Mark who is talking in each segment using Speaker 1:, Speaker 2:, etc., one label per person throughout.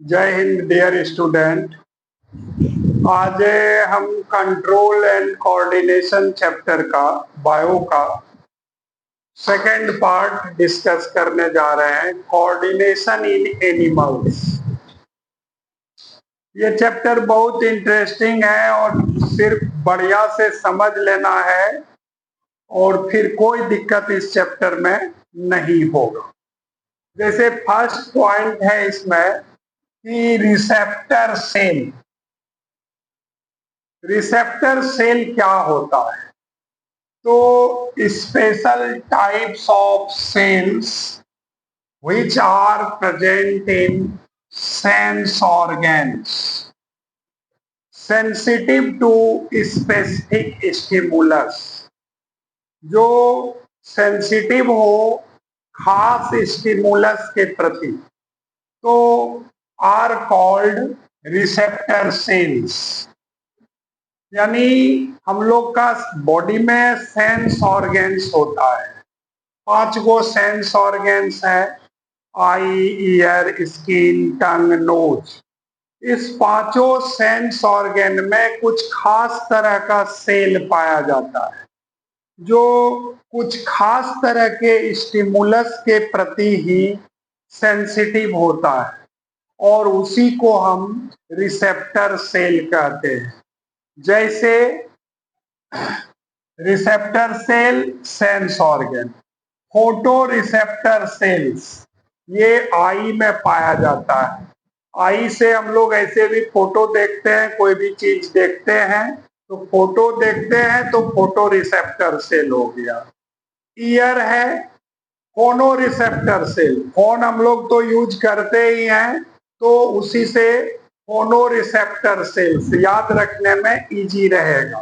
Speaker 1: जय Hind dear student. आज हम कंट्रोल एंड कोऑर्डिनेशन चैप्टर का बायो का सेकंड पार्ट डिस्कस करने जा रहे हैं, कोऑर्डिनेशन इन एनिमल्स। ये चैप्टर बहुत इंटरेस्टिंग है और सिर्फ बढ़िया से समझ लेना है और फिर कोई दिक्कत इस चैप्टर में नहीं होगा। जैसे फर्स्ट पॉइंट है इसमें कि रिसेप्टर सेल। रिसेप्टर सेल क्या होता है? तो special types of cells which are present in sense organs sensitive to specific stimulus, जो सेंसिटिव हो खास स्टिमुलस के प्रति, तो आर कॉल्ड रिसेप्टर सेल्स। यानी हम लोग का बॉडी में सेंस ऑर्गेन्स होता है, 5 गो सेंस ऑर्गेन्स है, आई, ईयर, स्किन, टंग, नोज। इस पांचों सेंस ऑर्गेन में कुछ खास तरह का सेल पाया जाता है जो कुछ खास तरह के स्टिमुलस के प्रति ही सेंसिटिव होता है और उसी को हम रिसेप्टर सेल कहते हैं। जैसे receptor cell sense organ, photo receptor cells ये आई में पाया जाता है। आई से हम लोग ऐसे भी फोटो देखते हैं, कोई भी चीज देखते हैं तो फोटो देखते हैं तो फोटो रिसेप्टर सेल हो गया। ईयर है फोनो रिसेप्टर सेल, फोन हम लोग तो यूज करते ही हैं तो उसी से फोनो रिसेप्टर सेल्स याद रखने में इजी रहेगा।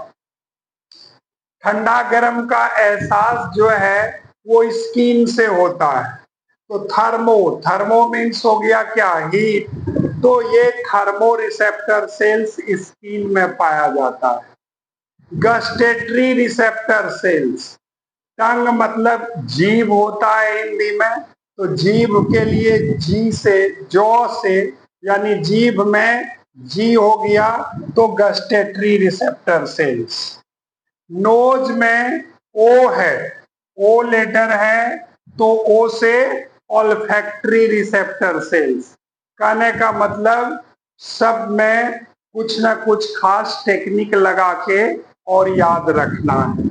Speaker 1: ठंडा गर्म का एहसास जो है वो स्किन से होता है, तो थर्मो मीन्स हो गया क्या, हीट। तो ये थर्मो रिसेप्टर सेल्स स्किन में पाया जाता है। गस्टेटरी रिसेप्टर सेल्स, टंग मतलब जीभ होता है हिंदी में, तो जीभ के लिए जी से, जॉ से, यानी जीभ में जी हो गया तो गस्टेटरी रिसेप्टर सेल्स। नोज में ओ है, ओ लेटर है तो ओ से ऑल्फैक्टरी रिसेप्टर सेल्स। कहने का मतलब सब में कुछ ना कुछ खास टेक्निक लगा के और याद रखना है।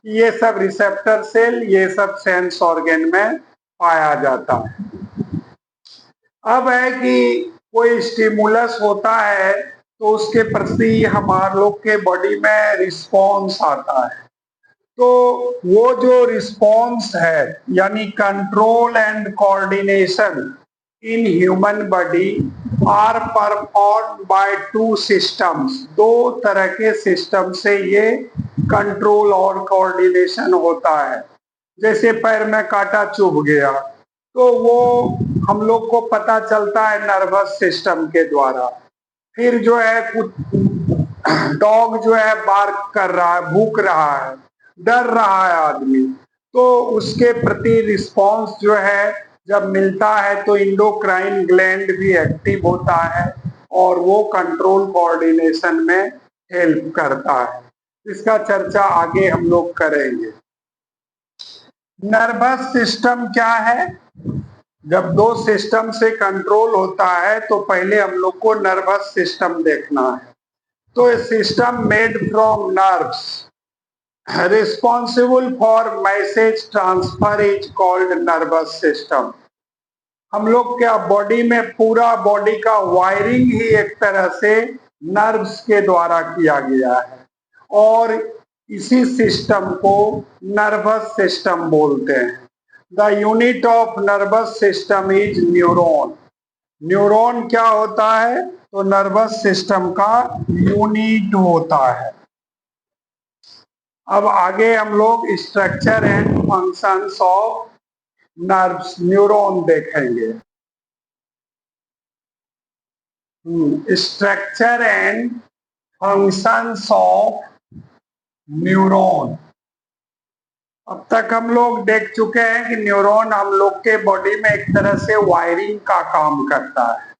Speaker 1: ये सब रिसेप्टर सेल, ये सब सेंस ऑर्गन में पाया जाता है। अब है कि कोई स्टिमुलस होता है तो उसके प्रति हमारे लोग के बॉडी में रिस्पॉन्स आता है, तो वो जो रिस्पॉन्स है यानी control and coordination in human body are perform by 2 systems. 2 तरह के सिस्टम से ये कंट्रोल और कोऑर्डिनेशन होता है। जैसे पैर में कांटा चुभ गया तो वो हम लोग को पता चलता है नर्वस सिस्टम के द्वारा। फिर जो है कुछ डॉग जो है बार्क कर रहा है, भूख रहा है, डर रहा है आदमी, तो उसके प्रति रिस्पॉन्स जो है जब मिलता है तो इंडोक्राइन ग्लैंड भी एक्टिव होता है और वो कंट्रोल कोऑर्डिनेशन में हेल्प करता है। इसका चर्चा आगे हम लोग करेंगे। नर्वस सिस्टम क्या है? जब 2 सिस्टम से कंट्रोल होता है तो पहले हम लोग को नर्वस सिस्टम देखना है। तो a system made from nerves responsible for message transfer is called nervous system. हम लोग क्या बॉडी में पूरा बॉडी का वायरिंग ही एक तरह से नर्व्स के द्वारा किया गया है और इसी सिस्टम को नर्वस सिस्टम बोलते हैं। The unit of nervous system is neuron. Neuron क्या होता है? तो नर्वस सिस्टम का यूनिट होता है। अब आगे हम लोग structure and functions of nerves, neuron देखेंगे। Structure and functions of neuron. अब तक हम लोग देख चुके हैं कि न्यूरॉन हम लोग के बॉडी में एक तरह से वायरिंग का काम करता है।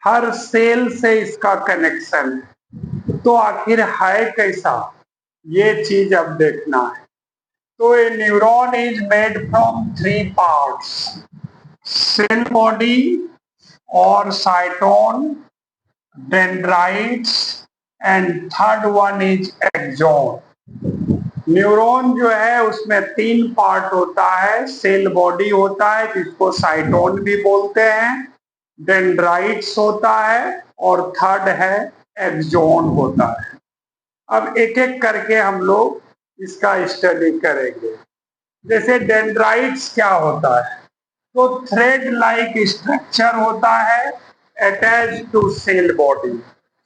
Speaker 1: हर सेल से इसका कनेक्शन है। तो आखिर है कैसा, ये चीज अब देखना है। तो a neuron is made from 3 parts, cell body और cyton, dendrites and third one is axon. Neuron जो है उसमें 3 पार्ट होता है, सेल बॉडी होता है जिसको साइटोन भी बोलते हैं, डेंड्राइट्स होता है और थर्ड है एक्सॉन होता है। अब एक एक करके हम लोग इसका स्टडी करेंगे। जैसे डेंड्राइट्स क्या होता है, तो थ्रेड लाइक स्ट्रक्चर होता है attach to cell body,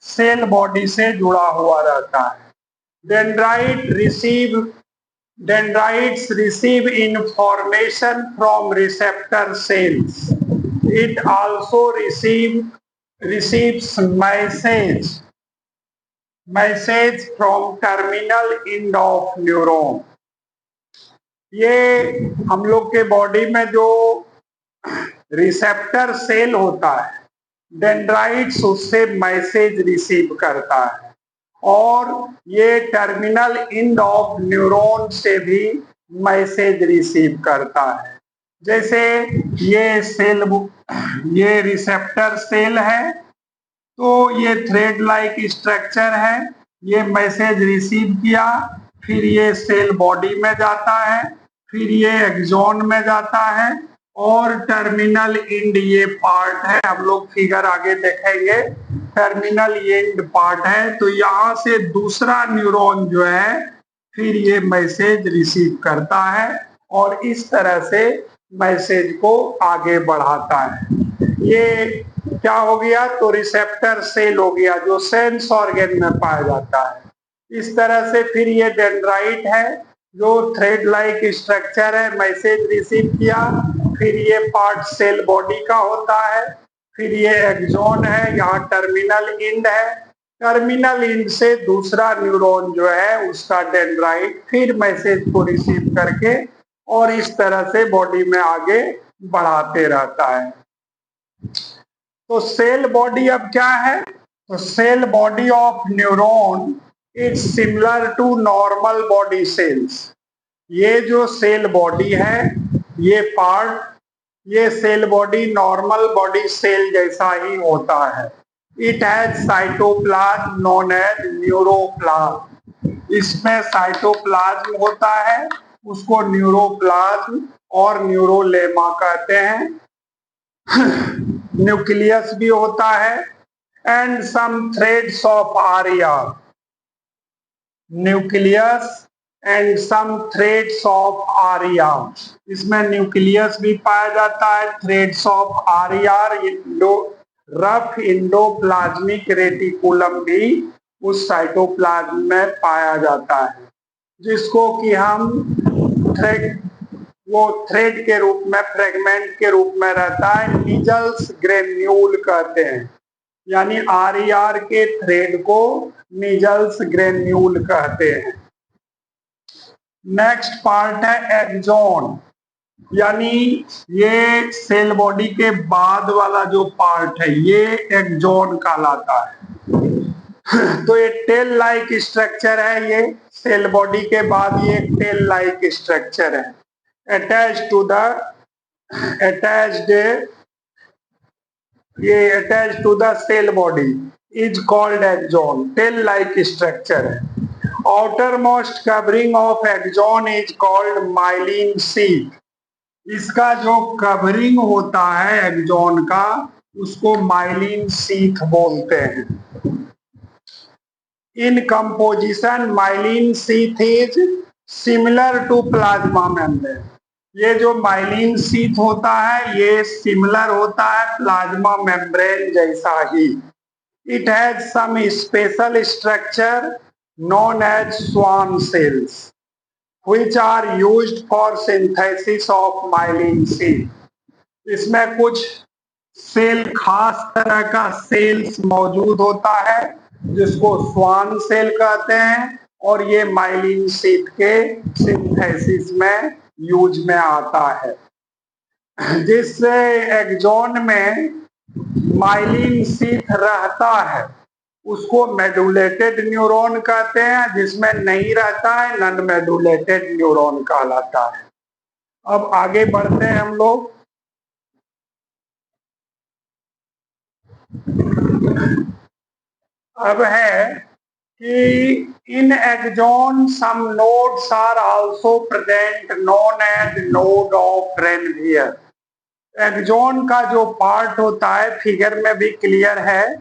Speaker 1: cell body से जुड़ा हुआ रहता है। Dendrites receive information from receptor cells. It also receives message from terminal end of neuron. ये हम लोग के बॉडी में जो रिसेप्टर सेल होता है, डेंड्राइट्स उससे मैसेज रिसीव करता है और ये टर्मिनल एंड ऑफ न्यूरॉन से भी मैसेज रिसीव करता है। जैसे ये रिसेप्टर सेल है, तो ये थ्रेड लाइक स्ट्रक्चर है, ये मैसेज रिसीव किया, फिर ये सेल बॉडी में जाता है, फिर ये एक्सॉन में जाता है और टर्मिनल एंड ये पार्ट है, हम लोग फिगर आगे देखेंगे, टर्मिनल एंड पार्ट है। तो यहाँ से दूसरा न्यूरॉन जो है फिर ये मैसेज रिसीव करता है और इस तरह से मैसेज को आगे बढ़ाता है। ये क्या हो गया, तो रिसेप्टर सेल हो गया जो सेंस ऑर्गन में पाया जाता है। इस तरह से फिर ये डेंड्राइट है जो थ्रेड लाइक स्ट्रक्चर है, मैसेज रिसीव किया, फिर ये पार्ट सेल बॉडी का होता है, फिर ये एक्सॉन है, यहाँ टर्मिनल एंड है, टर्मिनल एंड से दूसरा न्यूरॉन जो है उसका डेंड्राइट फिर मैसेज को रिसीव करके और इस तरह से बॉडी में आगे बढ़ाते रहता है। तो सेल बॉडी अब क्या है, तो cell body of neuron is similar to normal body cells. ये जो सेल बॉडी है, ये पार्ट, ये cell body normal body cell जैसा ही होता है। It has cytoplasm known as neuroplasm. इसमें साइटोप्लाज्म होता है, उसको न्यूरोप्लाज्म और न्यूरोलेमा कहते हैं। न्यूक्लियस भी होता है and some threads of RER, nucleus and some threads of RER. इसमें न्यूक्लियस भी पाया जाता है, threads of RER, rough endoplasmic reticulum भी उस साइटोप्लाज्म में पाया जाता है, जिसको कि हम थ्रेड के रूप में, फ्रेगमेंट के रूप में रहता है, निजल्स ग्रेन्यूल कहते हैं। यानी आरईआर के थ्रेड को निजल्स ग्रेन्यूल कहते हैं। नेक्स्ट पार्ट है एक्सॉन, यानी ये सेल बॉडी के बाद वाला जो पार्ट है ये एक्सॉन कहलाता है। तो ये टेल लाइक स्ट्रक्चर है, ये सेल बॉडी के बाद ये टेल लाइक स्ट्रक्चर है, attached to the cell body is called axon, tail like structure है। outermost covering of axon is called myelin sheath। इसका जो कवरिंग होता है एक्सॉन का उसको माइलिन शीथ बोलते हैं। In composition myelin sheath is similar to plasma membrane. ये जो माइलिन शीथ होता है ये सिमिलर होता है प्लाज्मा मेम्ब्रेन जैसा ही। It has some special structure known as Schwann cells, which are used for synthesis of myelin sheath। इसमें कुछ सेल, खास तरह का सेल्स मौजूद होता है जिसको स्वान सेल कहते हैं और ये माइलिन शीथ के सिंथेसिस में यूज में आता है। जिससे एक्सॉन में माइलिन शीथ रहता है उसको मेडुलेटेड न्यूरॉन कहते हैं, जिसमें नहीं रहता है नॉन मेडुलेटेड न्यूरॉन कहलाता है। अब आगे बढ़ते हैं हम लोग। अब है कि in axon some nodes are also present known as node of Ranvier. Axon का जो पार्ट होता है फिगर में भी क्लियर है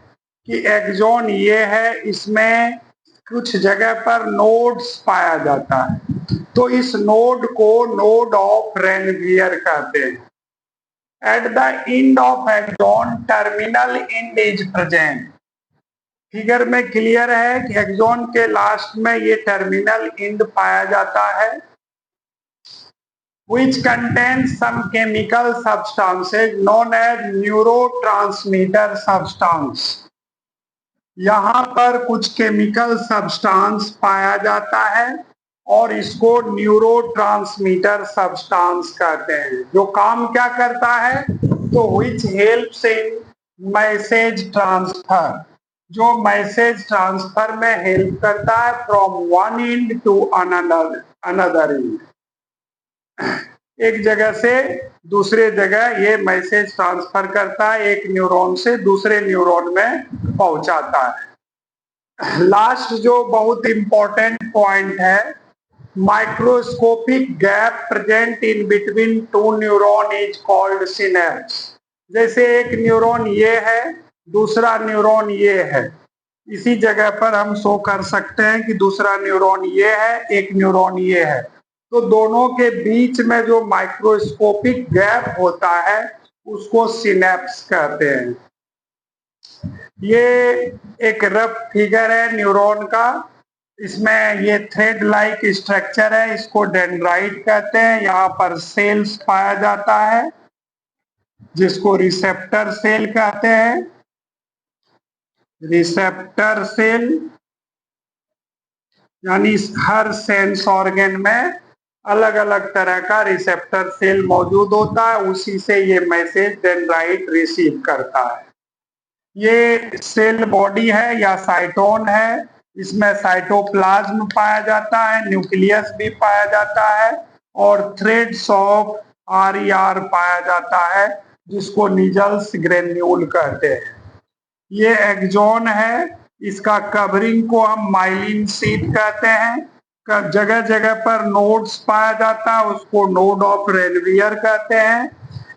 Speaker 1: कि एक्सॉन ये है, इसमें कुछ जगह पर नोड्स पाया जाता है, तो इस नोड को नोड ऑफ रेनवियर कहते हैं। At the end of axon terminal end is present. Figure में क्लियर है कि एक्सॉन के लास्ट में ये टर्मिनल एंड पाया जाता है, which contains some chemical substances known as neurotransmitter substance। यहाँ पर कुछ केमिकल सब्सटेंस पाया जाता है और इसको न्यूरोट्रांसमीटर सब्सटेंस कहते हैं। जो काम क्या करता है, तो which helps in message transfer, जो मैसेज ट्रांसफर में हेल्प करता है from one end to another end. एक जगह से दूसरे जगह ये मैसेज ट्रांसफर करता है, एक न्यूरॉन से दूसरे न्यूरॉन में पहुंचाता है। लास्ट जो बहुत इंपॉर्टेंट पॉइंट है, microscopic gap present in between two neuron is called synapse. जैसे एक न्यूरॉन ये है, दूसरा न्यूरॉन ये है, इसी जगह पर हम शो कर सकते हैं कि दूसरा न्यूरॉन ये है, एक न्यूरॉन ये है, तो दोनों के बीच में जो माइक्रोस्कोपिक गैप होता है उसको सिनेप्स कहते हैं। ये एक रफ फिगर है न्यूरॉन का, इसमें ये थ्रेड लाइक स्ट्रक्चर है, इसको डेंड्राइट कहते हैं। यहाँ पर सेल्स पाया जाता है जिसको रिसेप्टर सेल कहते हैं, रिसेप्टर सेल, यानी हर सेंस ऑर्गन में अलग अलग तरह का रिसेप्टर सेल मौजूद होता है, उसी से ये मैसेज डेंड्राइट रिसीव करता है। ये सेल बॉडी है या साइटोन है, इसमें साइटोप्लाज्म पाया जाता है, न्यूक्लियस भी पाया जाता है और थ्रेड्स ऑफ आर पाया जाता है जिसको नीजल्स ग्रेन्यूल कहते हैं। ये एक्सॉन है, इसका कवरिंग को हम माइलिन शीथ कहते हैं। जगह जगह पर नोड्स पाया जाता है, उसको नोड ऑफ रेनवियर कहते हैं।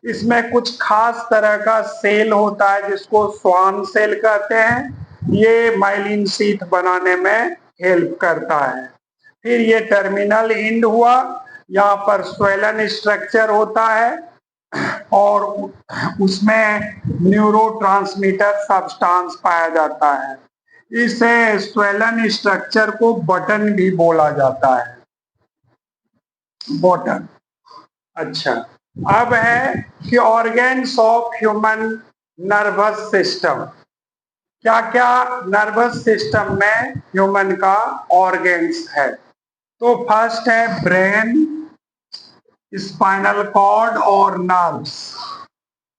Speaker 1: इसमें कुछ खास तरह का सेल होता है जिसको स्वान सेल कहते हैं, ये माइलिन शीथ बनाने में हेल्प करता है। फिर ये टर्मिनल एंड हुआ, यहाँ पर स्वेलन स्ट्रक्चर होता है और उसमें न्यूरोट्रांसमीटर सब्सटेंस पाया जाता है। इस स्वेलन स्ट्रक्चर को बटन भी बोला जाता है, बटन। अच्छा, अब है कि organs of human nervous system. क्या क्या नर्वस सिस्टम में ह्यूमन का ऑर्गन्स है, तो फर्स्ट है ब्रेन, स्पाइनल कॉर्ड और नर्व्स।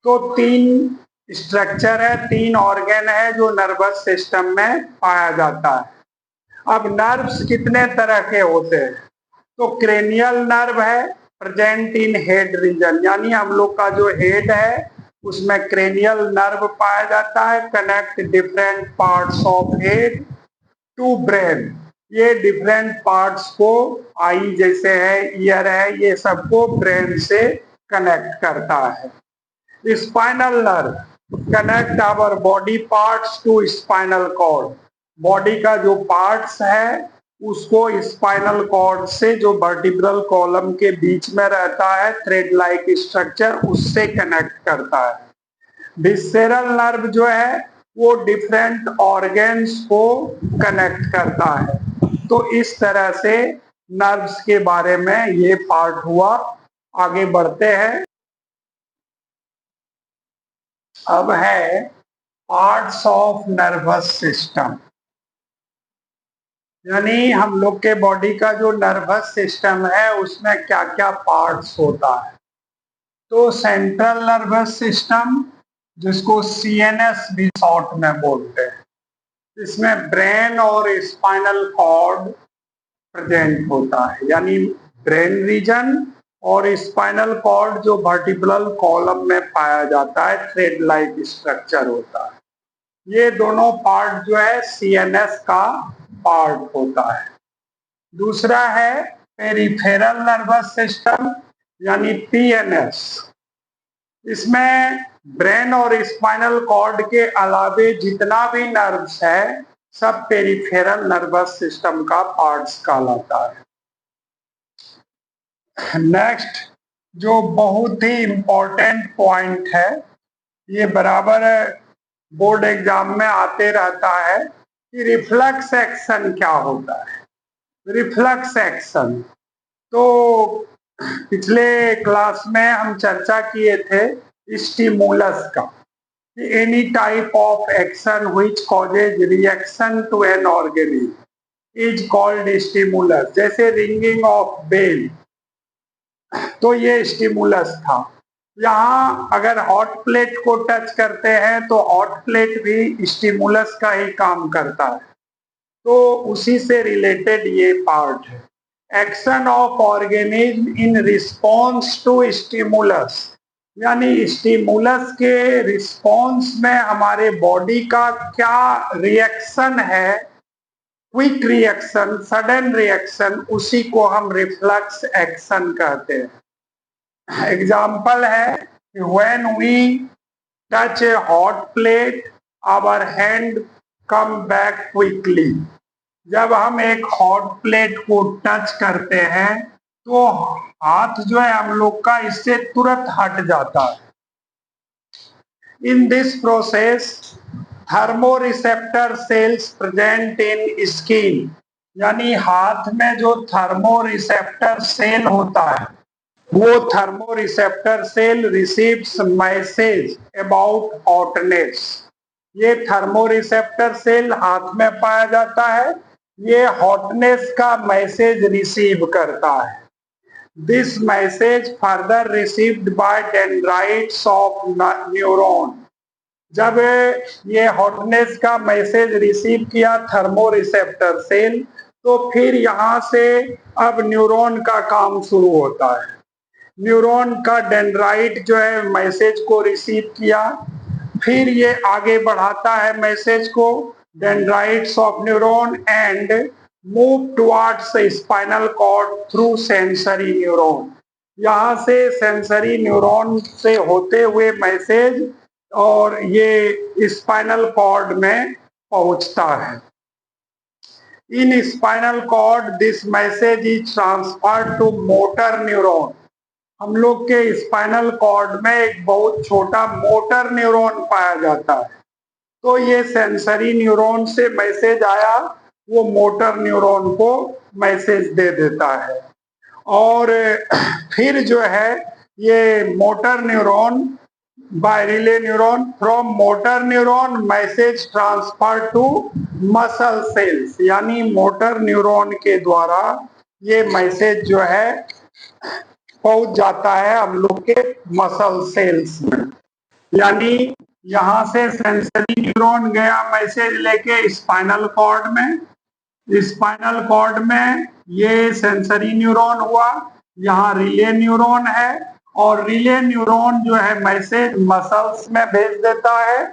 Speaker 1: तो तीन स्ट्रक्चर है, तीन ऑर्गन है जो नर्वस सिस्टम में पाया जाता है। अब नर्व्स कितने तरह के होते हैं, तो क्रेनियल नर्व है प्रेजेंट इन हेड रीजन, यानी हम लोग का जो हेड है उसमें क्रेनियल नर्व पाया जाता है, connect different parts of head to brain. ये डिफरेंट पार्ट्स को, आई जैसे है, ईयर है, ये सबको ब्रेन से कनेक्ट करता है। Spinal nerve connect our body parts to spinal cord. Body का जो पार्ट्स है उसको स्पाइनल कॉर्ड से, जो वर्टिब्रल कॉलम के बीच में रहता है थ्रेड लाइक स्ट्रक्चर, उससे कनेक्ट करता है। विस्सेरल नर्व जो है वो डिफरेंट ऑर्गन्स को कनेक्ट करता है। तो इस तरह से नर्व्स के बारे में ये पार्ट हुआ। आगे बढ़ते हैं। अब है पार्ट्स ऑफ नर्वस सिस्टम, यानी हम लोग के बॉडी का जो नर्वस सिस्टम है उसमें क्या क्या पार्ट्स होता है। तो सेंट्रल नर्वस सिस्टम जिसको सीएनएस भी शॉर्ट में बोलते हैं। इसमें ब्रेन और स्पाइनल कॉर्ड प्रेजेंट होता है, यानी ब्रेन रीजन और स्पाइनल कॉर्ड जो वर्टिब्रल कॉलम में पाया जाता है, थ्रेड लाइक स्ट्रक्चर होता है। ये दोनों पार्ट जो है सीएनएस का पार्ट होता है। दूसरा है पेरिफेरल नर्वस सिस्टम यानी पीएनएस। इसमें ब्रेन और स्पाइनल कॉर्ड के अलावे जितना भी नर्व्स है सब पेरिफेरल नर्वस सिस्टम का पार्ट्स कहलाता है। नेक्स्ट जो बहुत ही इंपॉर्टेंट पॉइंट है, ये बराबर बोर्ड एग्जाम में आते रहता है कि रिफ्लेक्स एक्शन क्या होता है। रिफ्लेक्स एक्शन तो पिछले क्लास में हम चर्चा किए थे स्टिमुलस का, any type of action which causes reaction to an organism is called stimulus. जैसे रिंगिंग ऑफ बेल, तो ये स्टिमुलस था। यहाँ अगर हॉट प्लेट को टच करते हैं तो हॉट प्लेट भी स्टिमुलस का ही काम करता है, तो उसी से रिलेटेड ये पार्ट है। Action of organism in response to stimulus, यानी स्टिमुलस के रिस्पॉन्स में हमारे बॉडी का क्या रिएक्शन है, क्विक रिएक्शन, सडन रिएक्शन, उसी को हम रिफ्लेक्स एक्शन कहते हैं। एग्जाम्पल है when we touch a hot plate our hand come back quickly. जब हम एक हॉट प्लेट को टच करते हैं तो हाथ जो है हम लोग का इससे तुरंत हट जाता है। In this process thermoreceptor cells present in skin, यानी हाथ में जो थर्मोरिसेप्टर सेल होता है वो thermoreceptor cell receives message about hotness. ये थर्मोरिसेप्टर सेल हाथ में पाया जाता है, ये हॉटनेस का मैसेज रिसीव करता है। This message further received by dendrites of neuron. जब ये हॉटनेस का मैसेज रिसीव किया थर्मोरिसेप्टर सेल, तो फिर यहाँ से अब न्यूरॉन का काम शुरू होता है। न्यूरॉन का डेंड्राइट जो है मैसेज को रिसीव किया, फिर ये आगे बढ़ाता है मैसेज को dendrites of neuron and move towards spinal cord through sensory neuron. यहाँ से सेंसरी न्यूरॉन से होते हुए मैसेज और ये स्पाइनल कॉर्ड में पहुंचता है। In spinal cord this message is transferred to motor neuron. हम लोग के स्पाइनल कॉर्ड में एक बहुत छोटा मोटर न्यूरॉन पाया जाता है, तो ये सेंसरी न्यूरॉन से मैसेज आया, वो मोटर न्यूरॉन को मैसेज दे देता है। और फिर जो है ये motor neuron by relay neuron, from motor neuron message transfer to muscle cells, यानी मोटर न्यूरॉन के द्वारा ये मैसेज जो है पहुंच जाता है हम लोग के मसल सेल्स में। यानी यहाँ से सेंसरी न्यूरॉन गया मैसेज लेके स्पाइनल कॉर्ड में, स्पाइनल कॉर्ड में ये सेंसरी न्यूरॉन हुआ, यहाँ रिले न्यूरॉन है और रिले न्यूरॉन जो है मैसेज मसल्स में भेज देता है।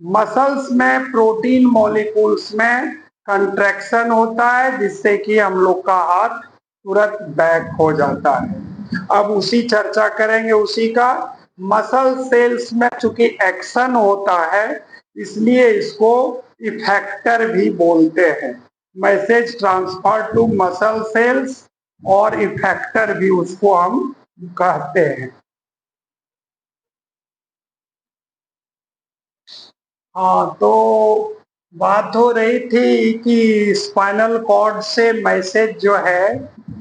Speaker 1: मसल्स में प्रोटीन मॉलिक्यूल्स में कंट्रैक्शन होता है जिससे कि हम लोग का हाथ तुरंत बैक हो जाता है। अब उसी चर्चा करेंगे उसी का। मसल सेल्स में चूंकि एक्शन होता है इसलिए इसको इफेक्टर भी बोलते हैं। Message transfer to muscle cells और इफेक्टर भी उसको हम कहते हैं। हाँ, तो बात हो रही थी कि स्पाइनल कॉर्ड से मैसेज जो है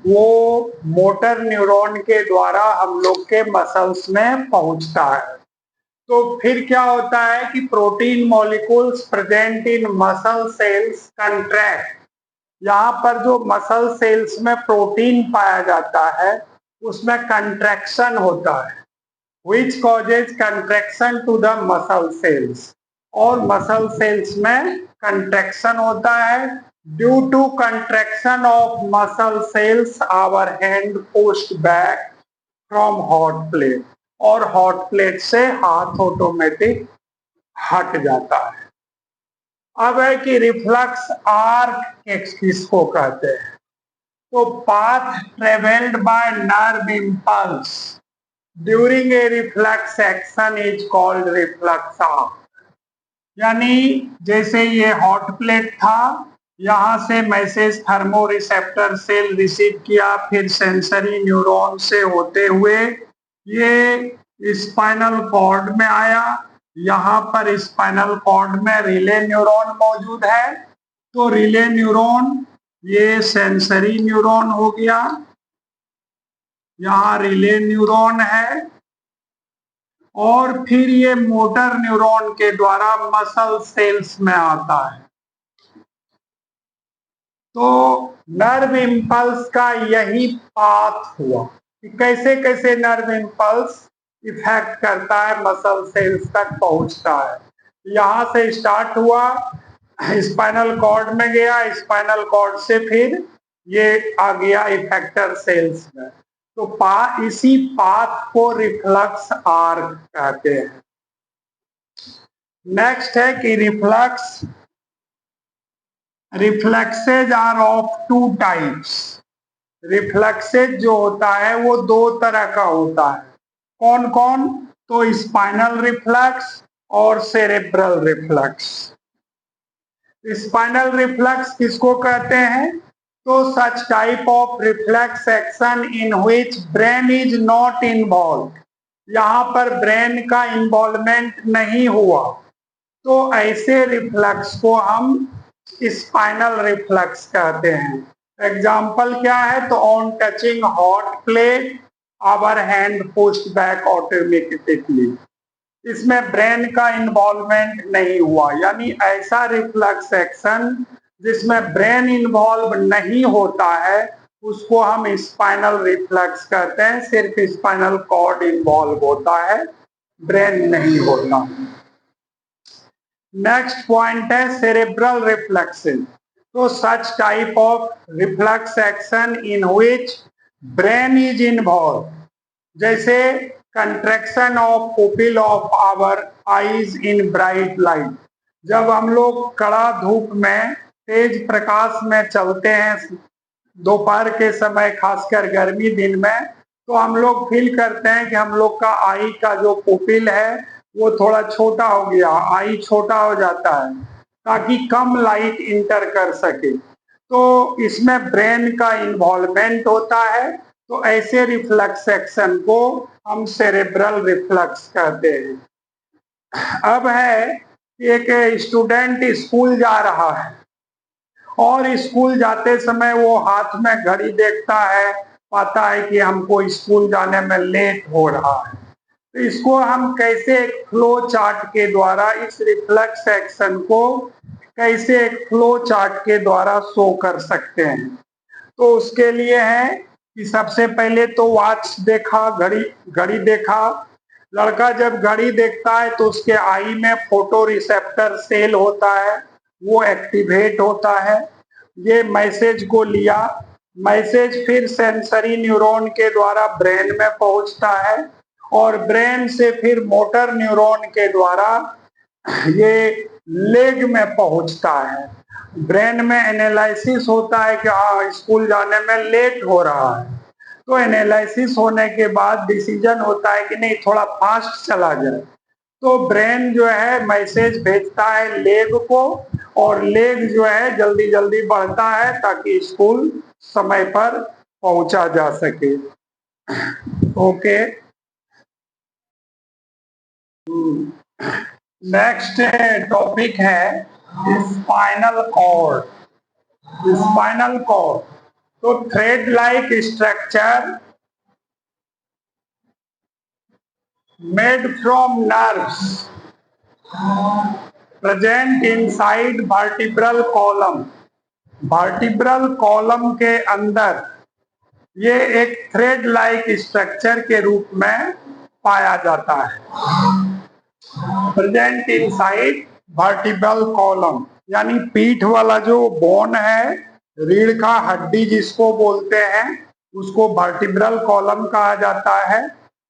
Speaker 1: वो मोटर न्यूरॉन के द्वारा हम लोग के मसल्स में पहुंचता है। तो फिर क्या होता है कि protein molecules present in muscle cells contract. यहाँ पर जो मसल सेल्स में प्रोटीन पाया जाता है उसमें कंट्रैक्शन होता है। which causes contraction to the muscle cells, और मसल सेल्स में कंट्रैक्शन होता है। Due to contraction of muscle cells our hand pushed back from hot plate, और हॉट प्लेट से हाथ ऑटोमेटिक हट जाता है। अब है कि रिफ्लक्स आर्क किसको कहते हैं? तो path travelled by nerve impulse during a reflex action is called reflex arc. यानी जैसे ये हॉट प्लेट था, यहां से message thermo receptor cell receive किया, फिर सेंसरी न्यूरॉन से होते हुए ये स्पाइनल कॉर्ड में आया। यहाँ पर स्पाइनल कॉर्ड में रिले न्यूरॉन मौजूद है, तो रिले न्यूरॉन ये सेंसरी न्यूरॉन हो गया, यहाँ रिले न्यूरॉन है, और फिर ये मोटर न्यूरॉन के द्वारा मसल सेल्स में आता है। तो नर्व इंपल्स का यही पाथ हुआ कि कैसे कैसे नर्व इंपल्स इफेक्ट करता है, मसल सेल्स तक पहुंचता है। यहां से स्टार्ट हुआ, स्पाइनल कॉर्ड में गया, स्पाइनल कॉर्ड से फिर ये आ गया इफेक्टर सेल्स में। तो इसी पाथ को रिफ्लक्स आर्क कहते हैं। नेक्स्ट है कि reflexes are of two types. Reflexes जो होता है वो दो तरह का होता है। कौन कौन? तो स्पाइनल रिफ्लेक्स और सेरेब्रल रिफ्लेक्स। स्पाइनल रिफ्लेक्स किसको कहते हैं? तो such type of reflex action in which brain is not involve. यहाँ पर ब्रेन का इन्वॉल्वमेंट नहीं हुआ, तो ऐसे रिफ्लेक्स को हम स्पाइनल रिफ्लेक्स कहते हैं। एग्जाम्पल क्या है? तो on touching hot plate our hand pushed back automatically. इसमें ब्रेन का इन्वॉल्वमेंट नहीं हुआ, यानी ऐसा रिफ्लेक्स एक्शन जिसमें ब्रेन इन्वॉल्व नहीं होता है उसको हम स्पाइनल रिफ्लेक्स कहते हैं। सिर्फ स्पाइनल कॉर्ड इन्वॉल्व होता है, ब्रेन नहीं होता। नेक्स्ट पॉइंट है सेरेब्रल रिफ्लेक्सेस। तो such type of reflex action in which brain is involve, जैसे contraction of pupil of our eyes in bright light. जब हम लोग कड़ा धूप में तेज प्रकाश में चलते हैं दोपहर के समय, खासकर गर्मी दिन में, तो हम लोग फील करते हैं कि हम लोग का आई का जो पुपिल है वो थोड़ा छोटा हो गया, आई छोटा हो जाता है ताकि कम लाइट इंटर कर सके। तो इसमें ब्रेन का इन्वॉल्वमेंट होता है, तो ऐसे रिफ्लेक्स एक्शन को हम सेरेब्रल रिफ्लेक्स कहते हैं। अब है एक स्टूडेंट स्कूल जा रहा है और स्कूल जाते समय वो हाथ में घड़ी देखता है, पाता है कि हमको स्कूल जाने में लेट हो रहा है। तो इसको हम कैसे एक फ्लो चार्ट के द्वारा, इस रिफ्लेक्स एक्शन को कैसे एक फ्लो चार्ट के द्वारा शो कर सकते हैं? तो उसके लिए है कि सबसे पहले तो वॉच देखा, घड़ी देखा। लड़का जब घड़ी देखता है तो उसके आई में फोटो रिसेप्टर सेल होता है, वो एक्टिवेट होता है। ये मैसेज को लिया, मैसेज फिर सेंसरी न्यूरॉन के द्वारा ब्रेन में पहुंचता है, और ब्रेन से फिर मोटर न्यूरॉन के द्वारा ये लेग में पहुंचता है। ब्रेन में एनालिसिस होता है कि हाँ स्कूल जाने में लेट हो रहा है, तो एनालिसिस होने के बाद डिसीजन होता है कि नहीं थोड़ा फास्ट चला जाए। तो ब्रेन जो है मैसेज भेजता है लेग को, और लेग जो है जल्दी जल्दी बढ़ता है ताकि स्कूल समय पर पहुंचा जा सके। ओके, नेक्स्ट टॉपिक है स्पाइनल कॉर्ड। स्पाइनल कॉर्ड तो thread like structure made from nerves present inside vertebral column. Vertebral column के अंदर ये एक थ्रेड लाइक स्ट्रक्चर के रूप में पाया जाता है? प्रेजेंट इनसाइड वर्टिब्रल कॉलम, यानी पीठ वाला जो बोन है, रीढ़ का हड्डी जिसको बोलते हैं, उसको वर्टिब्रल कॉलम कहा जाता है।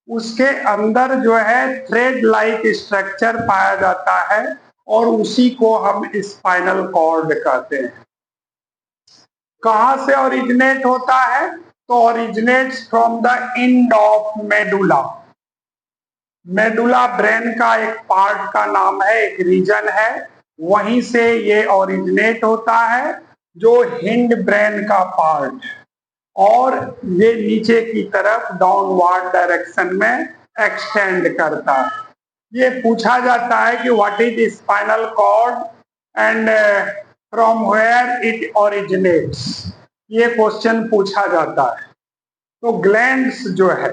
Speaker 1: उसके अंदर जो है थ्रेड लाइक स्ट्रक्चर पाया जाता है और उसी को हम स्पाइनल कॉर्ड कहते हैं। कहां से ओरिजिनेट होता है? तो originates from the end of medulla. Medulla brain का एक पार्ट का नाम है, एक रीजन है, वहीं से ये ओरिजिनेट होता है, जो हिंड ब्रेन का पार्ट, और ये नीचे की तरफ डाउनवर्ड डायरेक्शन में एक्सटेंड करता है। ये पूछा जाता है कि what is spinal cord and from where it originates, ये क्वेश्चन पूछा जाता है। तो ग्लैंड्स जो है,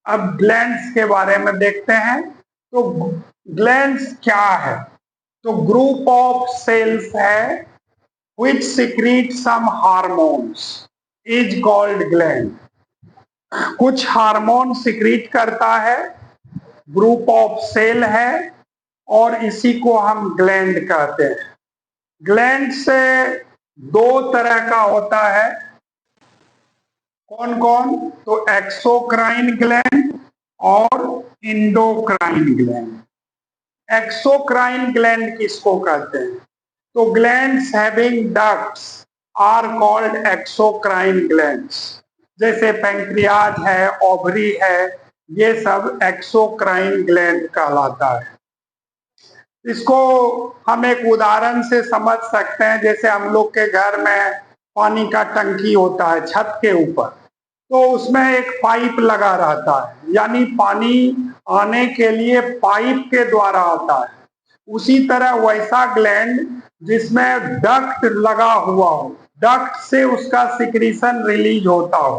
Speaker 1: अब ग्लैंड्स के बारे में देखते हैं। तो ग्लैंड्स क्या है? तो ग्रुप ऑफ सेल्स है which secrete some hormones is called gland। कुछ हार्मोन सिक्रीट करता है, ग्रुप ऑफ सेल है, और इसी को हम ग्लैंड कहते हैं। ग्लैंड से दो तरह का होता है। कौन कौन? तो एक्सोक्राइन ग्लैंड और इंडोक्राइन ग्लैंड। एक्सोक्राइन ग्लैंड किसको कहते हैं? तो glands having ducts are called exocrine glands. जैसे पैंक्रियाज है, ओवरी है, ये सब एक्सोक्राइन ग्लैंड कहलाता है। इसको हम एक उदाहरण से समझ सकते हैं। जैसे हम लोग के घर में पानी का टंकी होता है छत के ऊपर, तो उसमें एक पाइप लगा रहता है, यानी पानी आने के लिए पाइप के द्वारा आता है। उसी तरह वैसा ग्लैंड जिसमें डक्ट लगा हुआ हो, डक्ट से उसका सिक्रीशन रिलीज होता हो,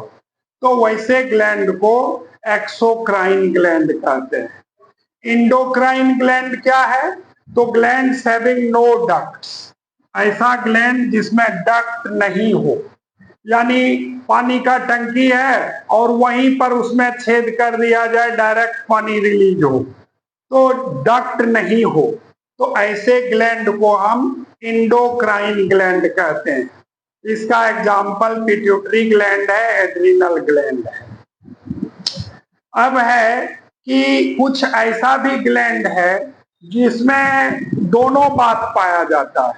Speaker 1: तो वैसे ग्लैंड को एक्सोक्राइन ग्लैंड कहते हैं। इंडोक्राइन ग्लैंड क्या है? तो ग्लैंड्स हैविंग नो डक्ट्स, ऐसा ग्लैंड जिसमें डक्ट नहीं हो, यानी पानी का टंकी है और वहीं पर उसमें छेद कर दिया जाए, डायरेक्ट पानी रिलीज हो, तो डक्ट नहीं हो, तो ऐसे ग्लैंड को हम इंडोक्राइन ग्लैंड कहते हैं। इसका एग्जाम्पल पिट्यूटरी ग्लैंड है, एड्रिनल ग्लैंड है। अब है कि कुछ ऐसा भी ग्लैंड है जिसमें दोनों बात पाया जाता है,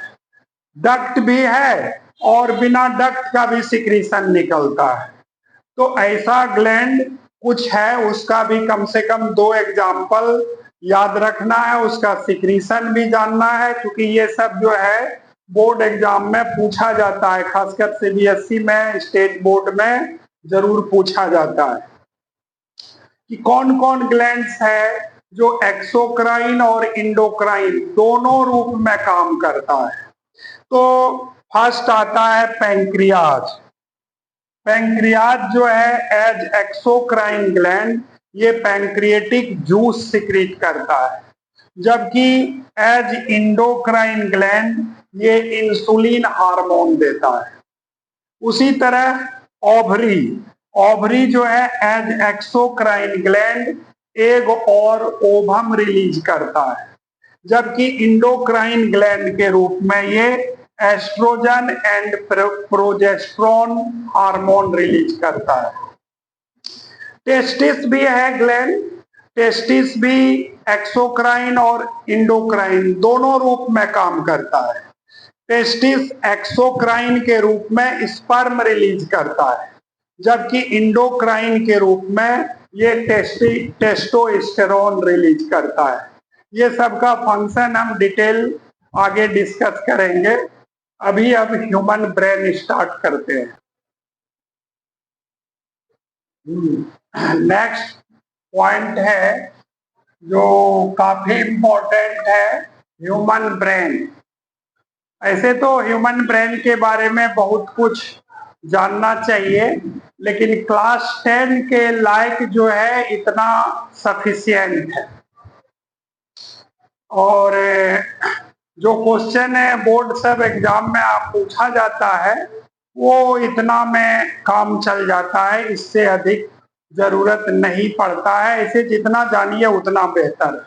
Speaker 1: डक्ट भी है और बिना डक्ट का भी सिक्रीशन निकलता है। तो ऐसा ग्लैंड कुछ है, उसका भी कम से कम दो एग्जाम्पल याद रखना है, उसका सिक्रीशन भी जानना है, क्योंकि ये सब जो है बोर्ड एग्जाम में पूछा जाता है, खासकर सीबीएसई में, स्टेट बोर्ड में जरूर पूछा जाता है कि कौन कौन ग्लैंड्स है जो एक्सोक्राइन और इंडोक्राइन दोनों रूप में काम करता है। तो फर्स्ट आता है पैंक्रियाज। पैंक्रियाज जो है एज एक्सोक्राइन ग्लैंड, ये पैंक्रिएटिक जूस सिक्रीट करता है, जबकि एज इंडोक्राइन ग्लैंड ये इंसुलिन हार्मोन देता है। उसी तरह ओवरी, ओवरी जो है एज एक्सोक्राइन ग्लैंड एग और ओवम रिलीज करता है, जबकि इंडोक्राइन ग्लैंड के रूप में ये oestrogen and progesterone hormone release करता है। टेस्टिस भी है ग्लैंड, टेस्टिस भी एक्सोक्राइन और इंडोक्राइन दोनों रूप में काम करता है। टेस्टिस एक्सोक्राइन के रूप में स्पर्म रिलीज करता है, जबकि इंडोक्राइन के रूप में ये टेस्टोस्टेरोन रिलीज करता है। ये सब का फंक्शन हम डिटेल आगे डिस्कस करेंगे। अभी अब ह्यूमन ब्रेन स्टार्ट करते हैं। नेक्स्ट पॉइंट है जो काफी इंपॉर्टेंट है, ह्यूमन ब्रेन। ऐसे तो ह्यूमन ब्रेन के बारे में बहुत कुछ जानना चाहिए, लेकिन क्लास 10 के लायक जो है इतना सफिशिएंट है। और जो क्वेश्चन है बोर्ड सब एग्जाम में आप पूछा जाता है, वो इतना में काम चल जाता है, इससे अधिक जरूरत नहीं पड़ता है, इसे जितना जानिए उतना बेहतर है।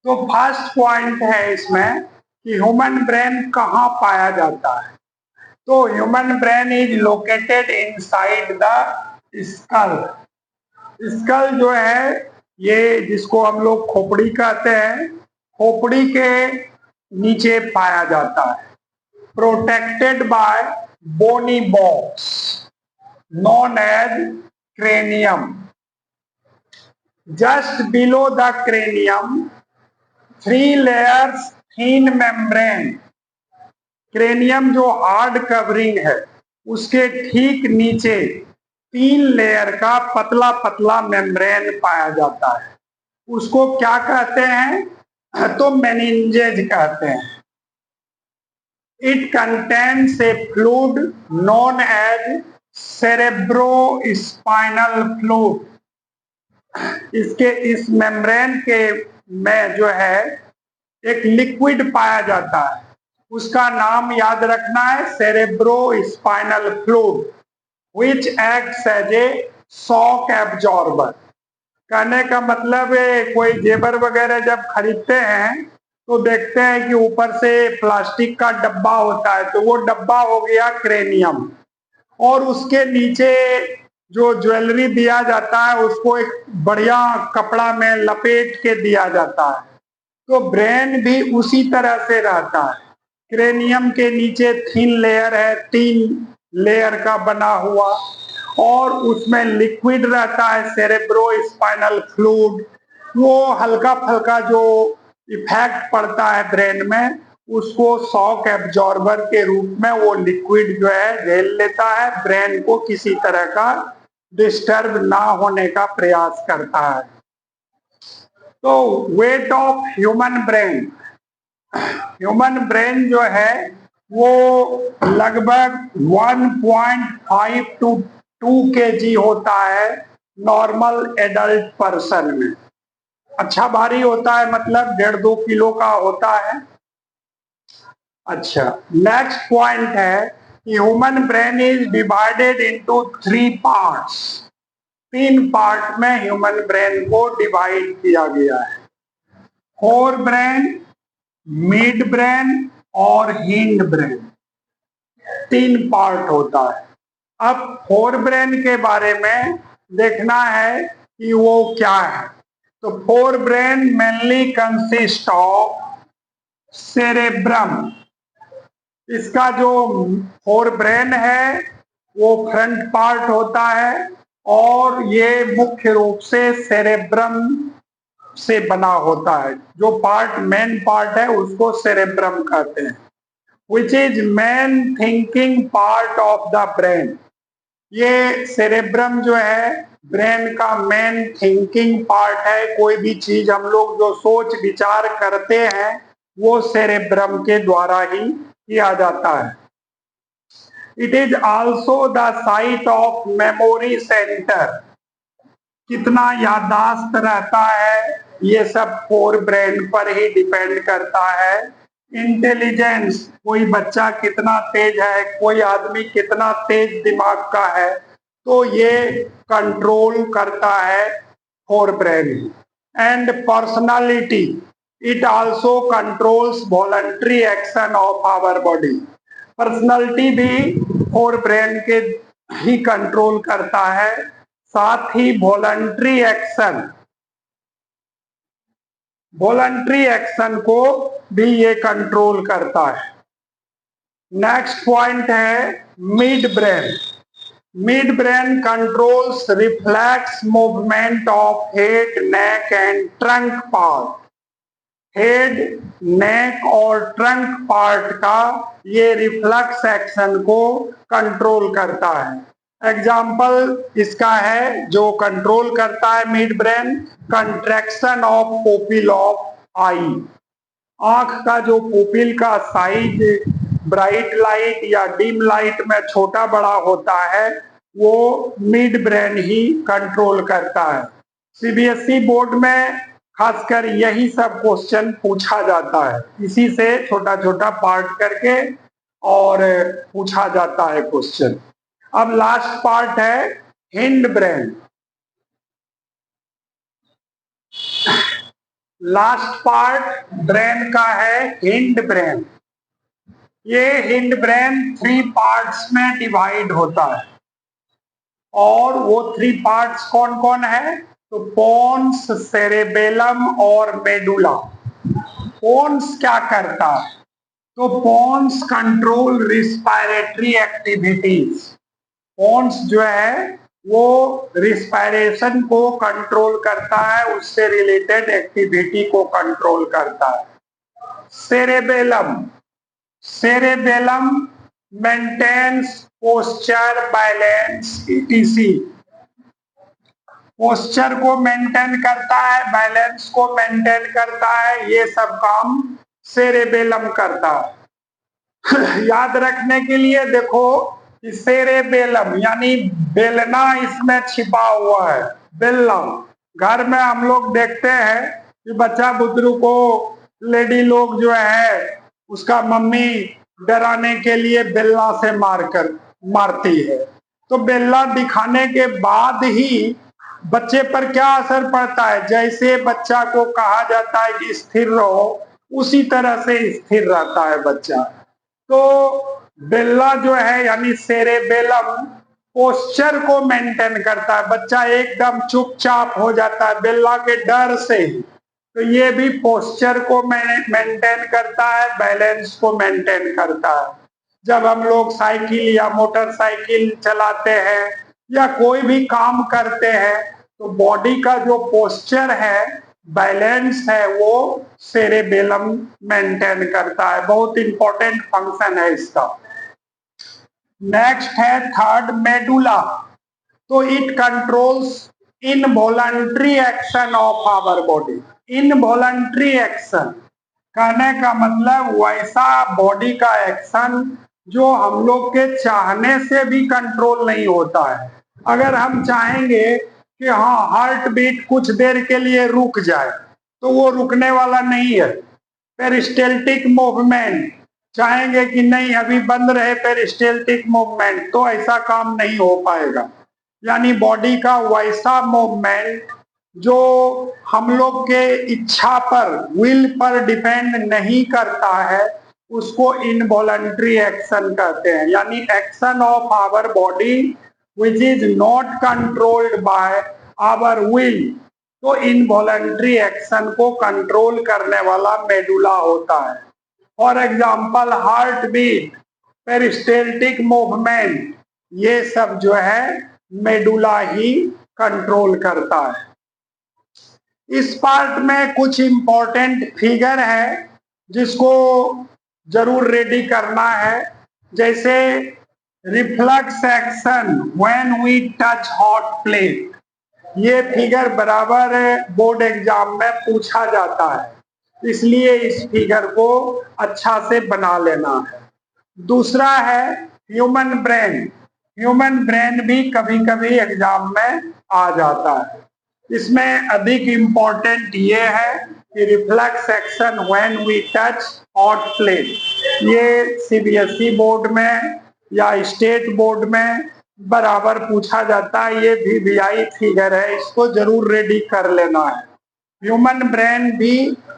Speaker 1: तो फर्स्ट पॉइंट है इसमें कि ह्यूमन ब्रेन कहाँ पाया जाता है। तो human brain is located inside the skull. Skull जो है ये जिसको हम लोग खोपड़ी कहते हैं, खोपड़ी के नीचे पाया जाता है। Protected by bony box known as cranium. Just below the cranium, 3 layers thin membrane. Cranium जो हार्ड कवरिंग है उसके ठीक नीचे 3 लेयर का पतला पतला मेम्ब्रेन पाया जाता है। उसको क्या कहते हैं? तो मेनिंजेज कहते हैं। It contains a fluid known as cerebrospinal fluid. इसके इस मेम्ब्रेन के में जो है एक लिक्विड पाया जाता है, उसका नाम याद रखना है cerebrospinal fluid, which acts as a shock absorber. कहने का मतलब है कोई जेवर वगैरह जब खरीदते हैं तो देखते हैं कि ऊपर से प्लास्टिक का डब्बा होता है, तो वो डब्बा हो गया क्रेनियम, और उसके नीचे जो ज्वेलरी दिया जाता है उसको एक बढ़िया कपड़ा में लपेट के दिया जाता है। तो ब्रेन भी उसी तरह से रहता है। क्रेनियम के नीचे थिन लेयर है, 3 लेयर का बना हुआ, और उसमें लिक्विड रहता है सेरेब्रोस्पाइनल फ्लूइड। वो हल्का फल्का जो इफेक्ट पड़ता है ब्रेन में उसको शॉक एब्जॉर्बर के रूप में वो लिक्विड जो है झेल लेता है, ब्रेन को किसी तरह का डिस्टर्ब ना होने का प्रयास करता है। तो weight of human brain, human brain जो है वो लगभग 1.5 to 2 kg होता है नॉर्मल एडल्ट पर्सन में। अच्छा भारी होता है, मतलब 1.5-2 किलो का होता है। अच्छा, नेक्स्ट पॉइंट है कि human brain is divided into 3 parts. 3 part में ह्यूमन ब्रेन को डिवाइड किया गया है, फोर ब्रेन, मिड ब्रेन और हिंड ब्रेन। 3 पार्ट होता है। अब फोर ब्रेन के बारे में देखना है कि वो क्या है। तो fore brain mainly consist of cerebrum. इसका जो फोर ब्रेन है वो फ्रंट पार्ट होता है और ये मुख्य रूप से सेरेब्रम से बना होता है। जो पार्ट मेन पार्ट है उसको सेरेब्रम कहते हैं, which is main thinking part of the brain। ये सेरेब्रम जो है ब्रेन का मेन थिंकिंग पार्ट है। कोई भी चीज हम लोग जो सोच विचार करते हैं वो सेरेब्रम के द्वारा ही किया जाता है। It is also the site of memory centre. कितना याददाश्त रहता है ये सब फोर ब्रेन पर ही डिपेंड करता है। इंटेलिजेंस, कोई बच्चा कितना तेज है, कोई आदमी कितना तेज दिमाग का है, तो ये कंट्रोल करता है forebrain. And personality, it also controls voluntary action of our body. Personality भी फोर ब्रेन के ही कंट्रोल करता है, साथ ही वॉलंटरी एक्शन को भी ये कंट्रोल करता है। नेक्स्ट पॉइंट है mid brain. Mid brain controls reflex movement of head, neck and trunk part. Head, neck और ट्रंक पार्ट का ये रिफ्लेक्स एक्शन को कंट्रोल करता है। एग्जाम्पल इसका है जो कंट्रोल करता है mid brain, contraction of pupil of eye. आंख का जो पोपिल का साइज ब्राइट लाइट या डिम लाइट में छोटा बड़ा होता है वो मिड ब्रेन ही कंट्रोल करता है। सीबीएसई बोर्ड में खासकर यही सब क्वेश्चन पूछा जाता है, इसी से छोटा छोटा पार्ट करके और पूछा जाता है क्वेश्चन। अब लास्ट पार्ट है hind brain. Last part brain का है हिंड ब्रेन। ये हिंड ब्रेन 3 पार्ट्स में डिवाइड होता है और वो 3 पार्ट्स कौन कौन है? तो पोन्स, सेरेबेलम और मेडुला। पोन्स क्या करता है? तो pons control respiratory activities. Pons जो है वो रिस्पायरेशन को कंट्रोल करता है, उससे रिलेटेड एक्टिविटी को कंट्रोल करता है। Cerebellum, cerebellum maintains posture, balance, etc. Posture को मेंटेन करता है, बैलेंस को मेंटेन करता है, ये सब काम सेरेबेलम करता है। याद रखने के लिए देखो, सेरेबेलम यानी बेलना इसमें छिपा हुआ है। बेलना घर में हम लोग देखते हैं कि बच्चा बुतरू को लेडी लोग जो है उसका मम्मी डराने के लिए बेलना से मारती है। तो बेलना दिखाने के बाद ही बच्चे पर क्या असर पड़ता है? जैसे बच्चा को कहा जाता है कि स्थिर रहो, उसी तरह से स्थिर रहता है बच्चा। तो बेल्ला जो है यानी सेरेबेलम पोस्चर को मेंटेन करता है। बच्चा एकदम चुपचाप हो जाता है बेल्ला के डर से ही। तो ये भी पोस्चर को मेंटेन करता है, बैलेंस को मेंटेन करता है। जब हम लोग साइकिल या मोटरसाइकिल चलाते हैं या कोई भी काम करते हैं तो बॉडी का जो पोस्चर है, बैलेंस है, वो सेरेबेलम मेंटेन करता है। बहुत इंपॉर्टेंट फंक्शन है इसका। नेक्स्ट है थर्ड, मेडुला। तो it controls involuntary action of our body. Involuntary action कहने का मतलब वैसा बॉडी का एक्शन जो हम लोग के चाहने से भी कंट्रोल नहीं होता है। अगर हम चाहेंगे कि हाँ हार्ट बीट कुछ देर के लिए रुक जाए तो वो रुकने वाला नहीं है। पेरिस्टेल्टिक मूवमेंट चाहेंगे कि नहीं अभी बंद रहे पेरिस्टेल्टिक मूवमेंट, तो ऐसा काम नहीं हो पाएगा। यानी बॉडी का वैसा मूवमेंट जो हम लोग के इच्छा पर, विल पर डिपेंड नहीं करता है, उसको इनवॉलंटरी एक्शन कहते हैं। यानी action of our body which is not controlled by our will. तो इनवॉलंटरी एक्शन को कंट्रोल करने वाला मेडुला होता है। For example heart beat, peristaltic movement, ये सब जो है मेडुला ही कंट्रोल करता है। इस पार्ट में कुछ इंपॉर्टेंट फिगर है जिसको जरूर रेडी करना है। जैसे reflex action when we touch hot plate, ये फिगर बराबर बोर्ड एग्जाम में पूछा जाता है, इसलिए इस फिगर को अच्छा से बना लेना है। दूसरा है ह्यूमन ब्रेन। ह्यूमन ब्रेन भी कभी कभी एग्जाम में आ जाता है। इसमें अधिक इम्पोर्टेंट ये है कि reflex action when we touch hot plate, ये सीबीएसई बोर्ड में या स्टेट बोर्ड में बराबर पूछा जाता है। ये भी वीआई फिगर है, इसको जरूर रेडी कर लेना है। ह्यूमन ब्रेन भी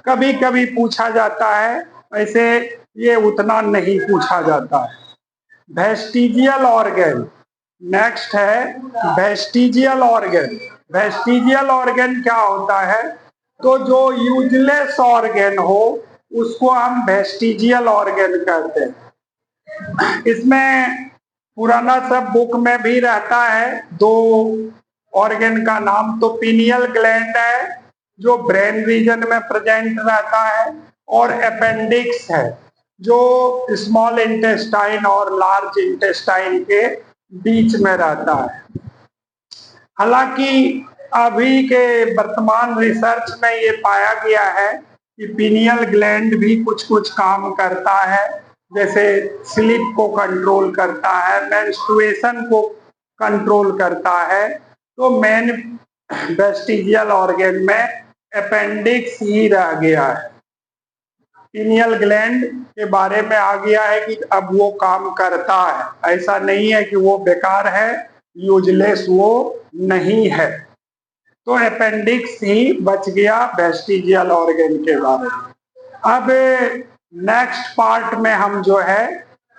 Speaker 1: कभी कभी पूछा जाता है, ऐसे ये उतना नहीं पूछा जाता है। वेस्टिजियल ऑर्गन, नेक्स्ट है वेस्टिजियल ऑर्गन। वेस्टिजियल ऑर्गन क्या होता है? तो जो यूजलेस ऑर्गन हो उसको हम वेस्टिजियल ऑर्गन कहते हैं। इसमें पुराना सब बुक में भी रहता है। 2 ऑर्गन का नाम तो पीनियल ग्लैंड है जो ब्रेन रीजन में प्रेजेंट रहता है, और अपेंडिक्स है जो स्मॉल इंटेस्टाइन और लार्ज इंटेस्टाइन के बीच में रहता है। हालांकि अभी के वर्तमान रिसर्च में ये पाया गया है कि पीनियल ग्लैंड भी कुछ कुछ काम करता है, जैसे स्लीप को कंट्रोल करता है, मेंस्ट्रुएशन को कंट्रोल करता है। तो मेन वेस्टिजियल ऑर्गन में अपेंडिक्स ही रह गया है। पीनियल ग्लैंड के बारे में आ गया है कि अब वो काम करता है, ऐसा नहीं है कि वो बेकार है, यूजलेस वो नहीं है। तो अपेंडिक्स ही बच गया वेस्टिजियल ऑर्गन के बारे में। अब नेक्स्ट पार्ट में हम जो है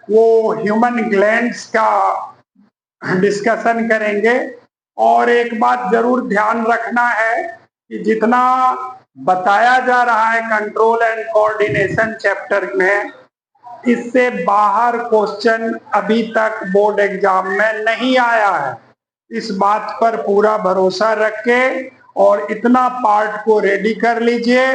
Speaker 1: वो ह्यूमन ग्लैंड्स का डिस्कशन करेंगे। और एक बात जरूर ध्यान रखना है कि जितना बताया जा रहा है कंट्रोल एंड कोऑर्डिनेशन चैप्टर में, इससे बाहर क्वेश्चन अभी तक बोर्ड एग्जाम में नहीं आया है। इस बात पर पूरा भरोसा रख के और इतना पार्ट को रेडी कर लीजिए,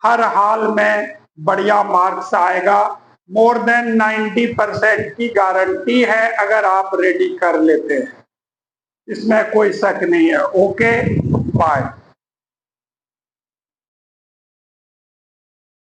Speaker 1: हर हाल में बढ़िया मार्क्स आएगा। मोर देन 90% की गारंटी है अगर आप रेडी कर लेते हैं, इसमें कोई शक नहीं है। Okay, bye.